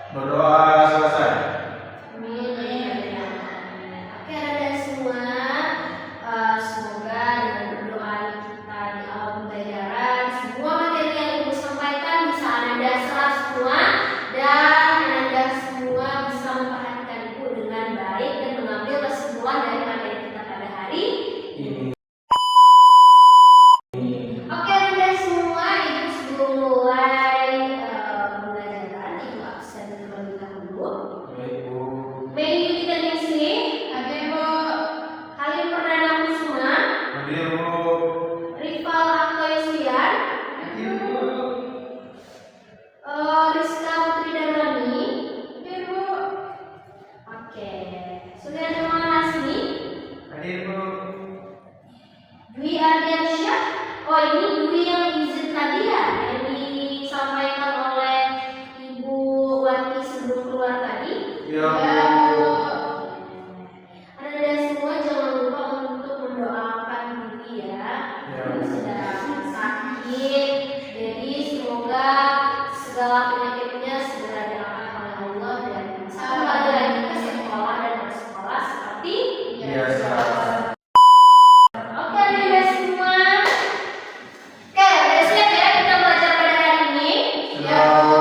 Berdoa selesai. Amin. Oke, ada semua. Semoga dengan berdoa kita di awal pembelajaran, semua materi yang Ibu sampaikan bisa Ananda serap semua dan Ananda semua bisa memperhatikan Ibu dengan baik dan mengambil kesimpulan dari materi kita pada hari ini. Oke, Ananda semua, Ibu sebelum mulai pembelajaran, Ibu absen terlebih dahulu. May you kita di sini? Hadir, Bu. Halim Perdana Kusuma, Hadir, Bu. Rival Akto Yustian, Hadir, Bu. Rizka Putri Darmani. Hadir, Bu. Oke, Sulian Rasmi, Hadir, Bu. Dwi Ardiansyah. Oh, ini Dwi yang izin tadi ya, yang disampaikan oleh Ibu Wati sebelum keluar tadi. Ya, Ya, Bu. Bu. Anda semua jangan lupa untuk mendoakan Dwi ya. Ya. Dwi sedang sakit, jadi semoga segala penyakitnya segera diangkat oleh Allah dan bisa kembali lagi ke sekolah dan bersekolah seperti Biasa. Oke, Anda semua. Oke, udah siap ya kita belajar pada hari ini? Ya, Bu.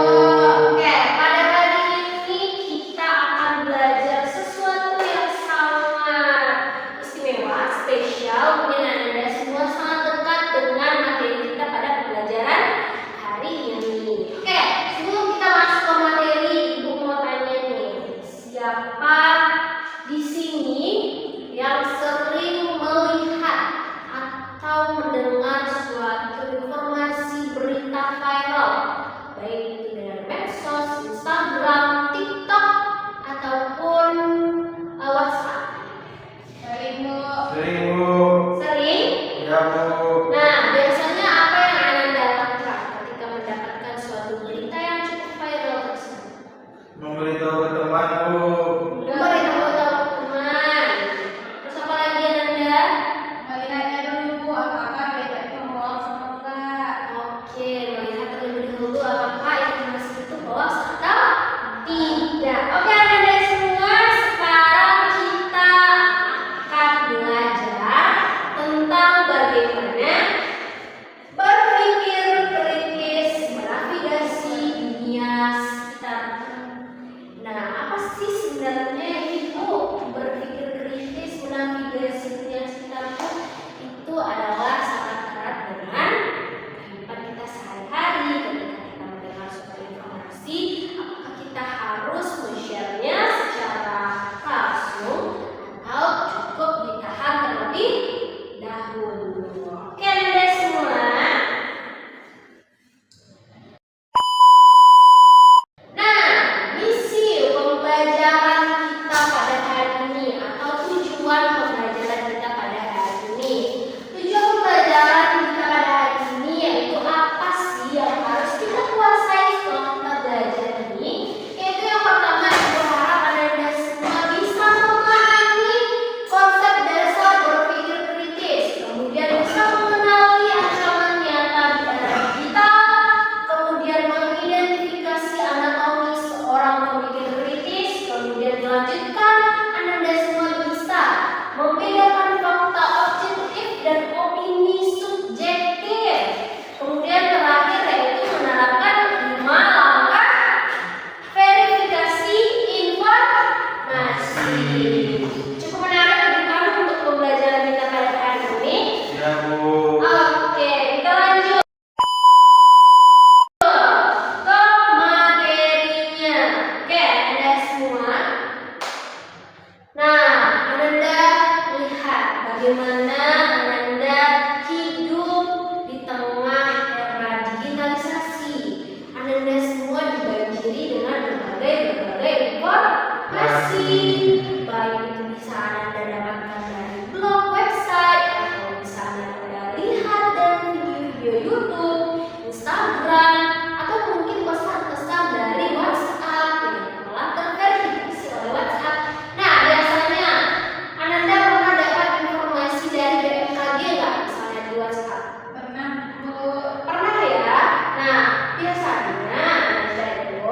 Oke, pada hari ini kita akan belajar sesuatu yang sangat istimewa, spesial. Mungkin Anda semua sangat dekat dengan materi kita pada pembelajaran hari ini. Oke, sebelum kita masuk ke materi, Ibu mau tanya nih, siapa di sini yang sering melihat atau mendengar suatu informasi berita viral, baik itu dari medsos, Instagram, TikTok, ataupun WhatsApp? Sering, Bu. Sering, Bu. Sering? Ya, Bu. Nah, biasanya apa yang Anda lakukan ketika mendapatkan suatu berita yang cukup viral tersebut? Memberitahu ke teman, Bu. Memberitahu teman. Terus apa lagi Anda? Melihatnya dulu, Bu, apakah berita itu hoax atau enggak. Oke, melihat terlebih dahulu apakah informasi itu hoax atau tidak. Oke, Anda semua, sekarang kita akan belajar tentang bagaimana berpikir kritis menavigasi dunia sekitar. Nah, apa sih sebenarnya itu berpikir kritis menavigasi dunia sekitar? Itu adalah sangat erat dengan kehidupan kita sehari-hari. Ketika kita mendengar suatu informasi, apakah kita harus men-share-nya secara langsung atau cukup ditahan terlebih dahulu? Oke, Anda semua. Nah, misi pembelajaran kita pada hari ini atau tujuan pembelajaran kita pada hari ini. Tujuan pembelajaran kita pada hari ini yaitu apa sih yang harus kita kuasai setelah kita belajar ini? Yaitu yang pertama, Ibu harap Anda semua bisa memahami konsep dasar berpikir kritis, kemudian bisa mengenali ancaman nyata di era digital, kemudian mengidentifikasi anatomi seorang pemikir kritis, kemudian dilanjutkan Anda semua bisa membedakan fakta objektif dan opini subjektif. Kemudian terakhir yaitu menerapkan 5 langkah verifikasi informasi. Cukup menarik bagi kamu untuk pembelajaran kita pada hari ini. Ya, Bu. Oke, kita lanjut ke materinya. Oke, Anda semua. Nah, Anda lihat bagaimana Anda hidup di tengah era digitalisasi. Anda semua dibanjiri dengan berbagai informasi. Baik itu bisa Anda dapatkan dari blog, website, atau bisa Anda lihat dari video-video YouTube, Instagram, atau mungkin pesan-pesan dari WhatsApp yang telah terverifikasi oleh WhatsApp. Nah, biasanya Anda pernah dapat informasi dari BMKG nggak? Misalnya di WhatsApp. Pernah, Bu. Pernah ya? Nah, biasanya Anda itu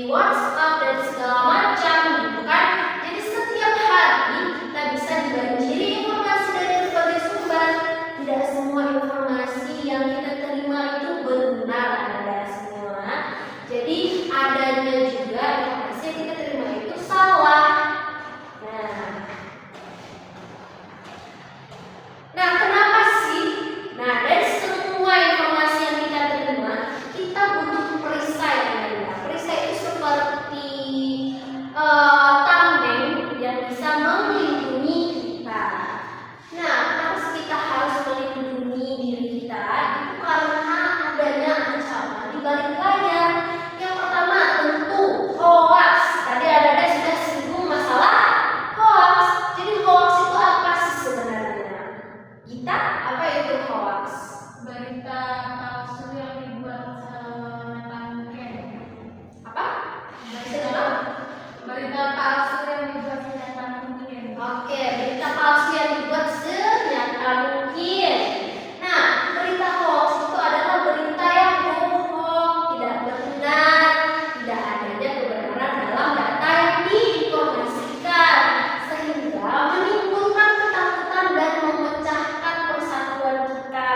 WhatsApp dan segala macam gitu kan. Jadi setiap hari kita bisa dibanjiri informasi dari berbagai sumber. Tidak semua informasi yang kita terima itu benar Anda semua. Jadi adanya juga informasi yang kita terima itu salah. Nah, kenapa sih? Nah, dari semua informasi yang kita terima, kita butuh perisai. Perisai itu seperti tameng yang bisa melindungi kita. Nah, kenapa sih kita harus melindungi diri kita? Itu karena adanya ancaman di balik layar. Yang pertama tentu hoax. Tadi ada sudah singgung masalah hoax. Jadi hoax itu apa sih sebenarnya? Kita apa itu hoax? Berita palsu yang dibuat mungkin. Apa? Berita palsu yang dibuat senyata mungkin. Oke, berita palsu yang dibuat senyata mungkin. Nah, berita hoax itu adalah berita yang bohong, tidak benar, tidak adanya kebenaran dalam data yang diinformasikan, sehingga menimbulkan ketakutan dan memecahkan persatuan kita.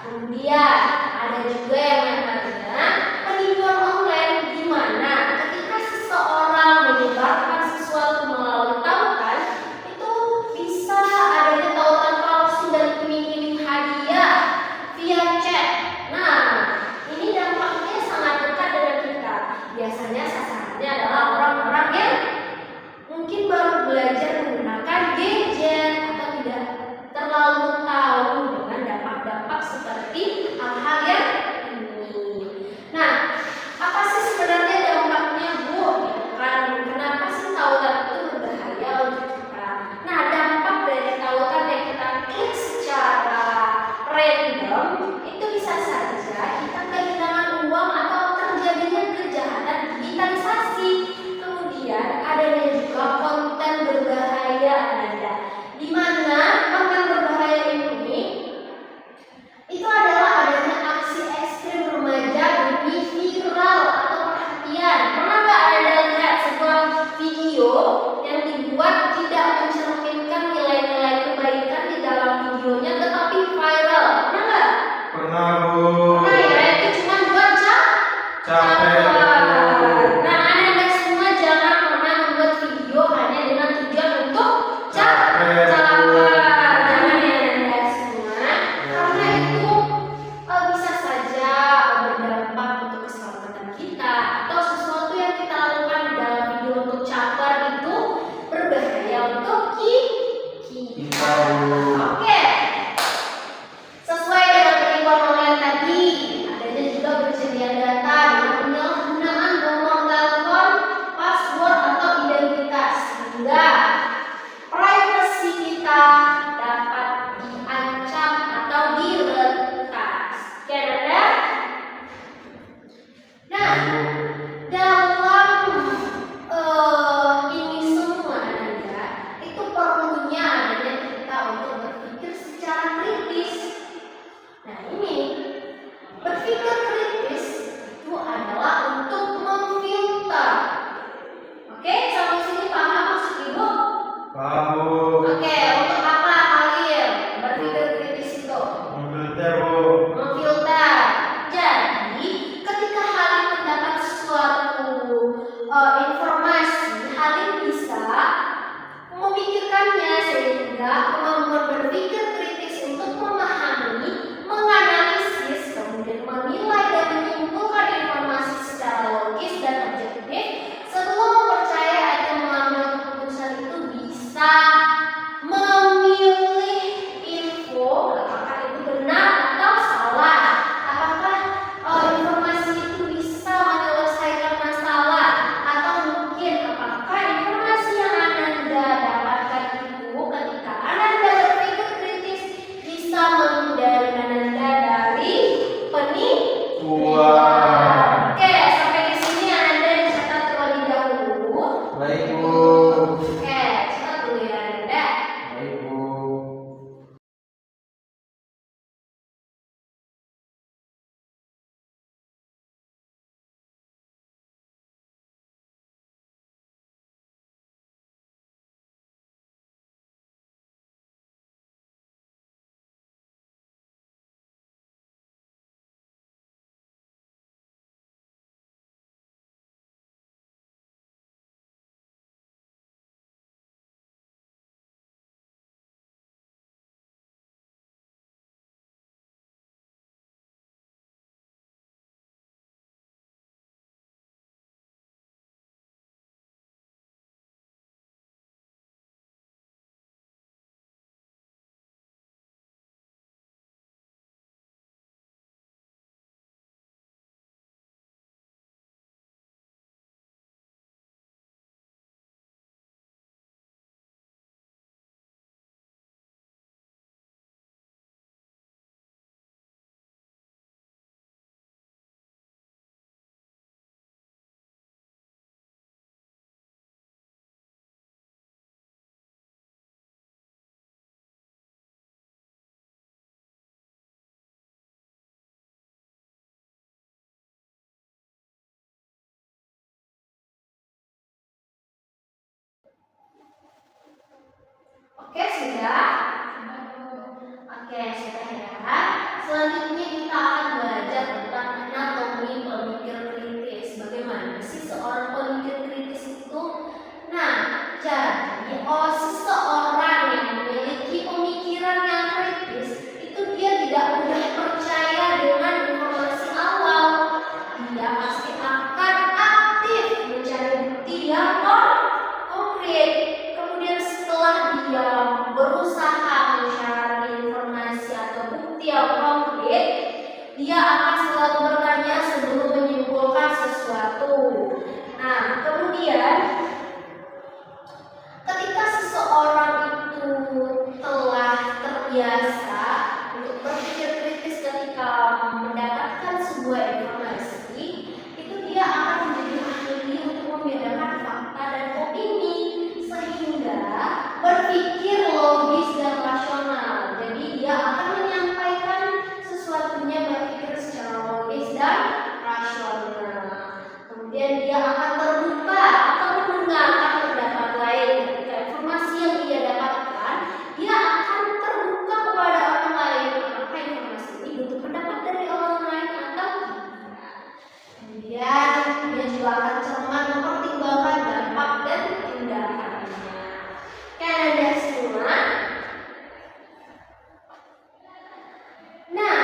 Kemudian ada juga yang namanya penipuan online, di mana ketika seseorang menyebarkan sesuatu melalui tautan, itu bisa adanya tautan palsu dan iming-iming hadiah via chat. Nah, ini dampaknya sangat dekat dengan kita. Biasanya sasarannya adalah orang-orang yang mungkin baru belajar menggunakan gadget atau tidak terlalu tahu dengan dampak-dampak seperti hal-hal yang ini. Nah, apa sih sebenarnya dampaknya, Bu? Kenapa sih tautan itu berbahaya untuk kita? Nah, dampak dari tautan yang kita klik secara random itu bisa saja kita kehilangan uang atau terjadinya kejahatan digitalisasi. Kemudian adanya juga konten berbahaya Anda, di mana konten berbahaya ini itu adalah adanya aksi ekstrim remaja demi viral atau perhatian. Pernah nggak Anda lihat sebuah video yang dibuat tidak mencerminkan nilai-nilai kebaikan di dalam videonya tetapi viral? Pernah nggak? Pernah, Bu. Pernah ya, itu cuma buat Capek. Nah, Anda semua jangan pernah membuat video hanya dengan tujuan untuk capek. Jangan ya Anda semua, karena itu bisa saja berdampak untuk keselamatan kita, atau sesuatu yang kita lakukan di dalam video untuk caper itu berbahaya untuk kita. Oke. Sesuai dengan penipuan online tadi, adanya juga bersedia data dengan Oke, sudah? Oke, sudah ya. Selanjutnya kita akan belajar tentang anatomi pemikir kritis. Bagaimana sih seorang pemikir kritis itu? Nah, jadi seseorang yang memiliki pemikiran yang kritis itu dia tidak mudah percaya dengan informasi awal. Dia pasti akan aktif mencari bukti yang konkret. Kemudian setelah dia berusaha mencari informasi atau bukti yang konkret, dia akan selalu bertanya sebelum menyimpulkan sesuatu. Nah, kemudian ketika seseorang itu telah terbiasa untuk berpikir kritis ketika mendapatkan sebuah informasi, itu dia akan menjadi ahli untuk membedakan fakta dan opini, sehingga berpikir logis dan rasional. Jadi dia akan menyampaikan sesuatunya berpikir secara logis dan rasional. Kemudian dia akan terbuka atau mendengarkan pendapat lain. Ketika informasi yang dia dapatkan, dia akan terbuka kepada orang lain. Apakah informasi ini butuh pendapat dari orang lain atau tidak? Kemudian dia juga akan cermat mempertimbangkan dampak dan tindakannya. Kan ada semua? Nah,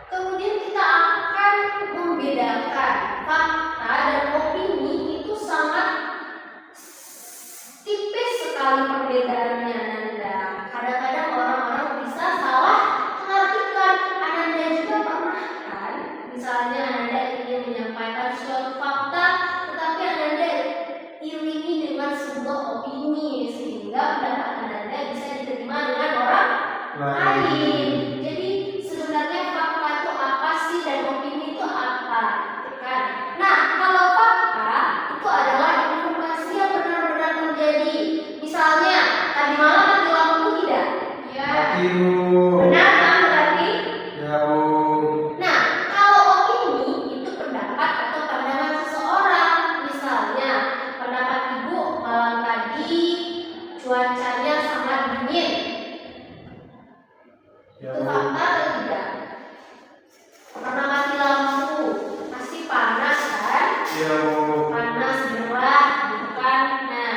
kemudian kita akan membedakan fakta dan opini. Itu sangat tipis sekali perbedaannya, Nanda. Kadang-kadang orang-orang bisa salah mengartikan. Ananda juga pernah kan? Misalnya Ananda ingin menyampaikan suatu fakta, tetapi Ananda iringi dengan sebuah opini, sehingga pendapat Ananda bisa diterima dengan orang lain. Jadi sebenarnya fakta itu apa sih dan opini itu apa? Gitu kan? Nah, kalau fakta itu adalah informasi yang benar-benar terjadi. Misalnya tadi malam mati lampu tidak? Ya. Ibu. Benar kan berarti? Ya, Bu. Nah, kalau opini itu pendapat atau pandangan seseorang. Misalnya pendapat ibu malam tadi cuacanya sangat dingin. Ya, Itu Bu. fakta atau tidak? Karena mati lampu pasti panas kan? Ya, Bu. Panas gerah gitu kan? Nah,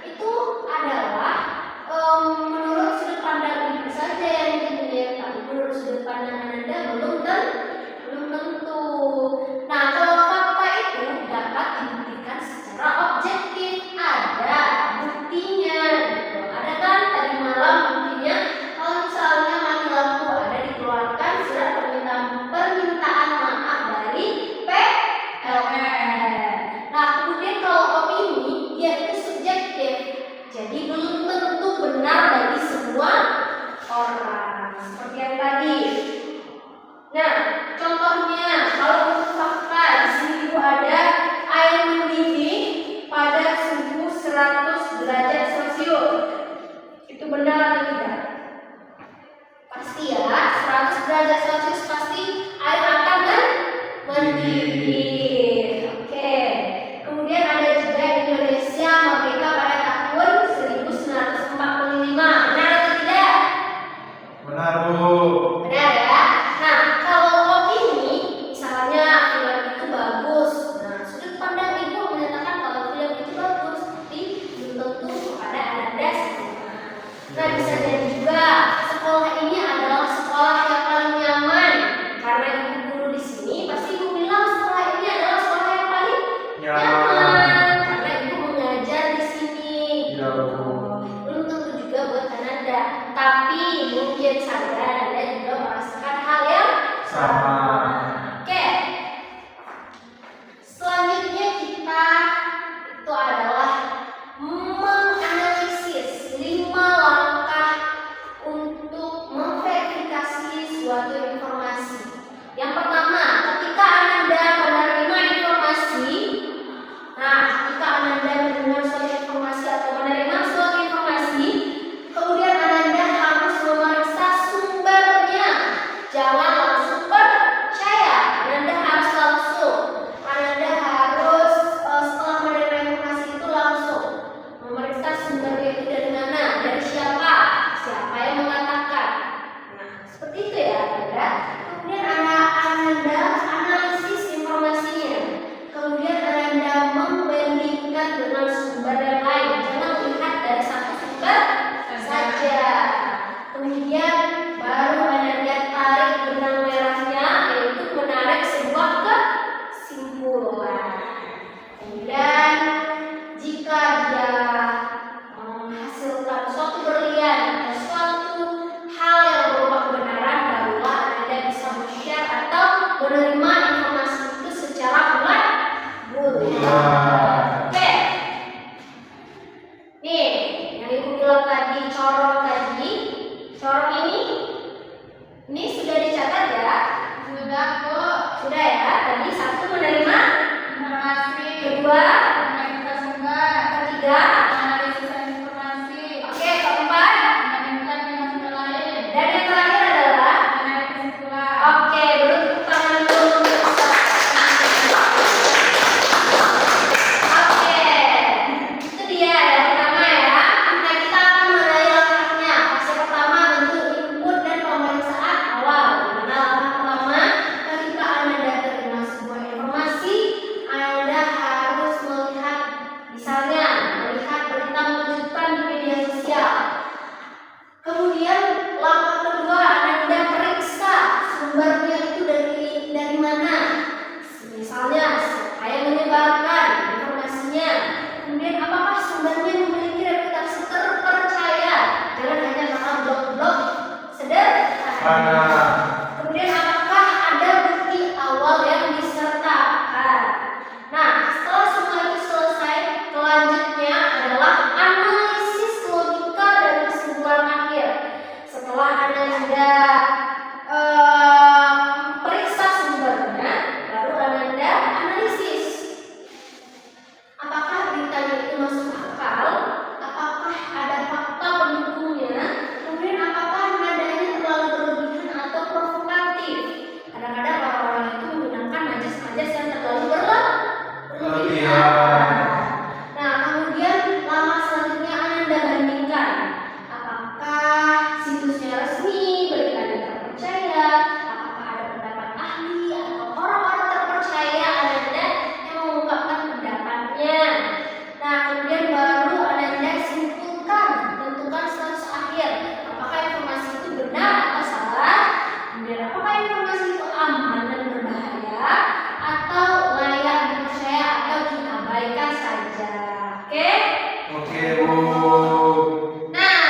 itu adalah menurut sudut pandang ibu saja yang dilihat, tapi menurut sudut pandang Anda belum tentu. Nah, kalau fakta itu dapat dibuktikan secara objektif, ada buktinya gitu. Ada kan tadi malam buktinya, kalau misalnya mati lampu ada dikeluarkan surat permintaan maaf dari PLN. Iya. Oke. Nih, yang ibu bilang tadi corong tadi. Corong ini sudah dicatat ya? Sudah, Bu. Sudah ya? Tadi satu menerima, Informasi. kedua, Menemukan sumber. ketiga, Analisis informasi. oke, keempat, Menemukan informasi lain. dan yang terakhir adalah Menarik kesimpulan. oke, beri tepuk tangan dulu untuk Ustaz. Oke, itu dia yang pertama ya. Nah, kita akan mulai langkahnya. Fase pertama tentu input dan pemeriksaan awal. Dimana langkah pertama, ketika Anda terima sebuah informasi, Anda harus melihat, misalnya melihat berita mengejutkan di media sosial. Kemudian langkah kedua, Anda periksa sumbernya itu dari mana. Misalnya siapa yang menyebarkan informasinya. Kemudian apakah sumbernya memiliki reputasi terpercaya. Jangan hanya makan blog-blog sederhana. Kemudian apakah ada bukti awal yang disertakan. Nah, setelah semua itu selesai, selanjutnya adalah analisis logika dan kesimpulan akhir. Setelah Anda sudah periksa sumbernya, baru Anda analisis. Apakah beritanya itu masuk akal? Apakah ada fakta pendukungnya? Kemudian apakah nadanya terlalu berlebihan atau provokatif? Kadang-kadang orang-orang itu menggunakan majas-majas yang terlalu berlebihan. Nah, kemudian langkah selanjutnya Anda bandingkan. Apakah situsnya resmi, beritanya terpercaya? Apakah ada pendapat ahli atau orang-orang terpercaya Anda yang mengungkapkan pendapatnya? Nah, kemudian baru Anda simpulkan, tentukan status akhir. Apakah informasi itu benar atau salah? Kemudian apakah informasi itu aman dan berbahaya atau layak dipercaya atau diabaikan saja? Oke? Oke, Bu. Nah,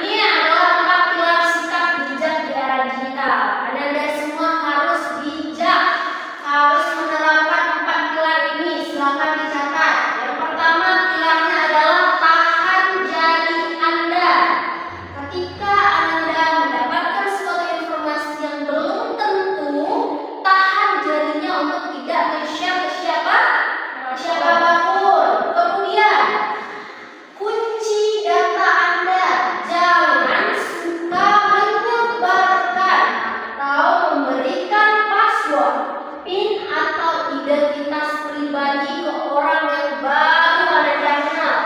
ini adalah 4 pilar sikap bijak di era digital. Anda semua harus bijak, harus menerapkan 4 pilar ini. Silakan dicatat. Yang pertama pilarnya adalah tahan jari Anda. Ketika Anda mendapatkan suatu informasi yang belum tentu, tahan jarinya untuk tidak men-share ke siapapun. Kemudian kunci data Anda, jangan suka menyebarkan atau memberikan password, PIN atau identitas pribadi ke orang yang baru Anda kenal.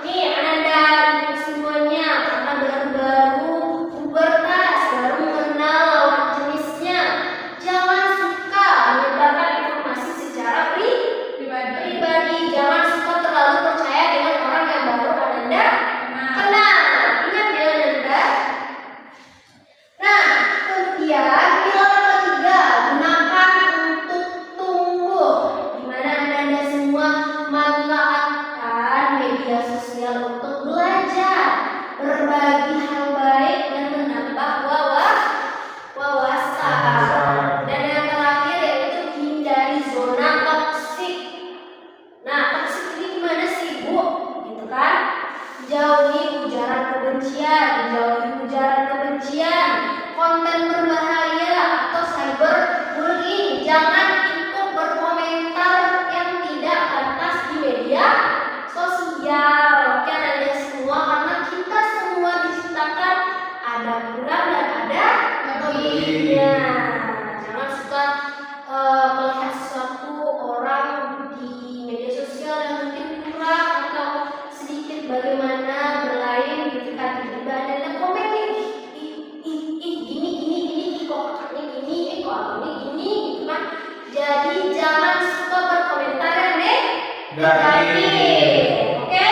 Nih Anda ibu semuanya, karena baru-baru pubertas, baru mengenal lawan jenisnya, jangan suka menyebarkan informasi secara pribadi. Jangan suka terlalu percaya dengan orang yang baru Anda kenal. Ingat ya Anda. Nah, kemudian pilar ketiga, gunakan untuk tumbuh. Dimana Anda semua manfaatkan media sosial untuk belajar, berbagi hal baik dan menambah wawasan. Dan yang terakhir yaitu hindari zona toksik. Nah, toksik ini gimana sih, Bu? Gitu kan? Jauhi ujaran kebencian, konten berbahaya atau cyberbullying. Jangan ikut berkomentar yang tidak pantas di media sosial. Oke, Anda semua, karena kita semua diciptakan ada kurang dan ada lebihnya. Jangan suka melihat sesuatu orang di media sosial yang mungkin kurang atau sedikit bagaimana berlain ketika tiba-tiba Anda komen nih, gini, kok kakaknya gini, kok gini, gitu kan. Jadi jangan suka berkomentar yang negatif. Oke?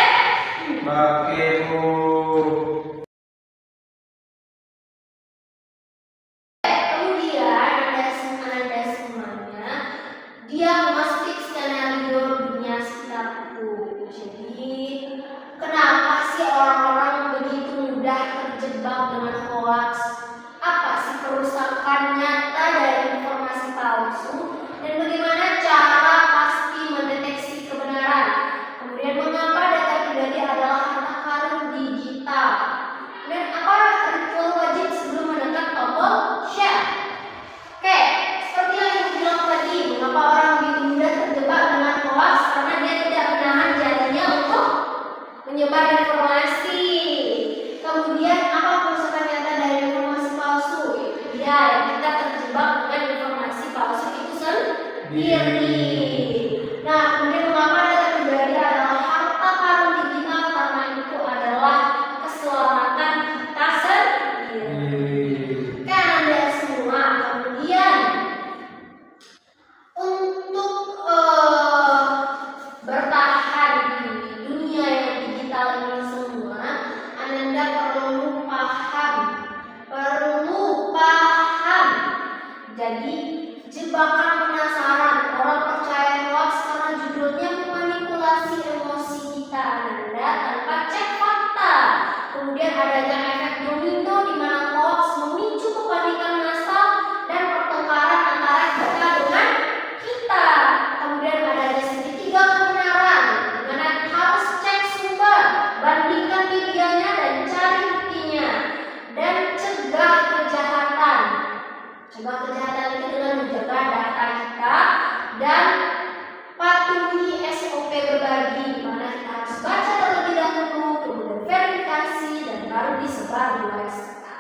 Oke, Bu. Kemudian Anda semuanya diagnostik skenario dunia sekitarku. Jadi kenapa sih orang-orang begitu mudah terjebak dengan hoax? Apa sih kerusakan nyata dari informasi palsu? Dan bagaimana cara pasti mendeteksi kebenaran adanya efek domino di mana hoax memicu kepanikan massal dan pertengkaran antara kita dengan kita. Kemudian adanya segitiga kebenaran, di mana harus cek sumber, bandingkan videonya dan cari buktinya, dan cegah kejahatan. Cegah kejahatan itu dengan menjaga data kita dan patuhi SOP berbagi, di mana kita harus baca terlebih dahulu, kemudian verifikasi dan baru disebar di luar serta.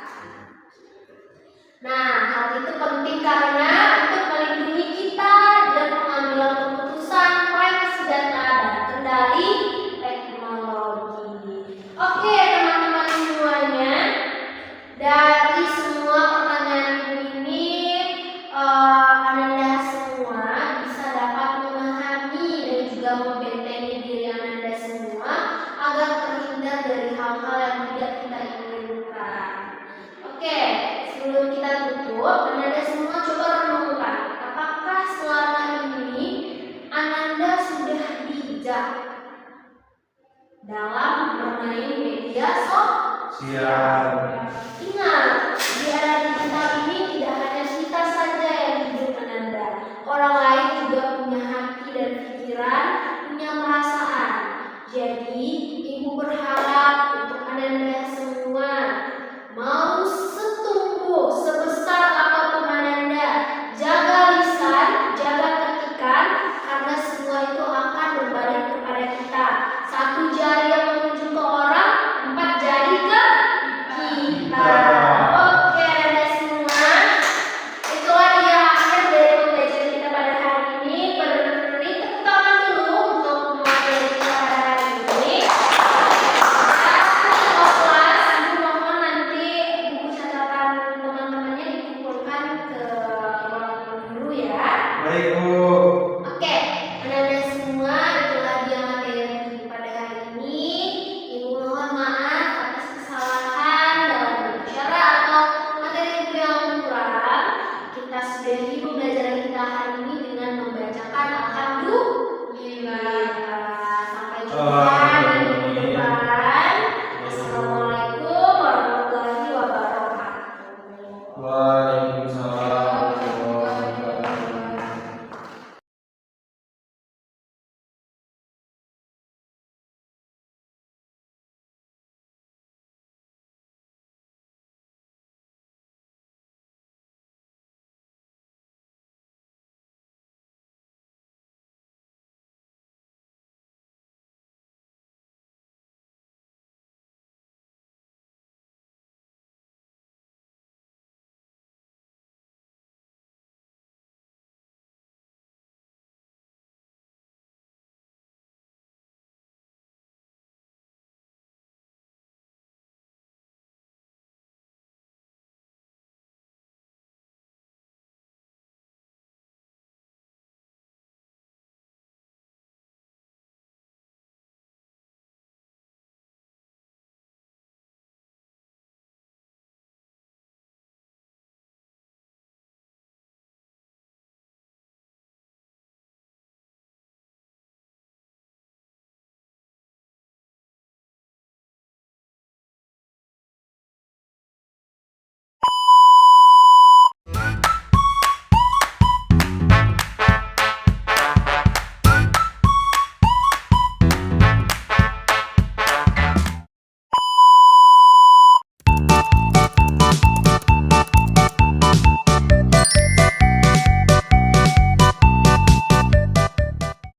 Nah, hal itu penting karena untuk melindungi kita dan pengambilan keputusan privasi data dan kendali teknologi. Oke, teman-teman semuanya, dari semua pertanyaan ini Ananda semua bisa dapat memahami dan juga membentengi diri Ananda semua agar terhindar dari hal-hal yang tidak kita inginkan. Oke, sebelum kita tutup, Ananda semua coba renungkan, apakah selama ini Ananda sudah bijak dalam bermain media Siap. Ingat, di era digital ini tidak hanya kita saja yang hidup Ananda. Orang lain juga punya hati dan pikiran, punya perasaan. Jadi, Ibu berharap untuk Ananda semua mau setumbuh sebesar apapun Ananda, jaga lisan, jaga ketikan, karena semua itu akan berbalik kepada kita. 1 jari yang menunjuk ke orang, 4 jari ke kita. Oke, Anda semua, itulah dia akhir dari pembelajaran kita pada hari ini. Beri tepuk tangan dulu untuk materi kita pada hari ini. Untuk kelas, Ibu mohon nanti buku catatan teman-temannya dikumpulkan ke ruang guru ya. Baik, Bu. Oke, Anda semua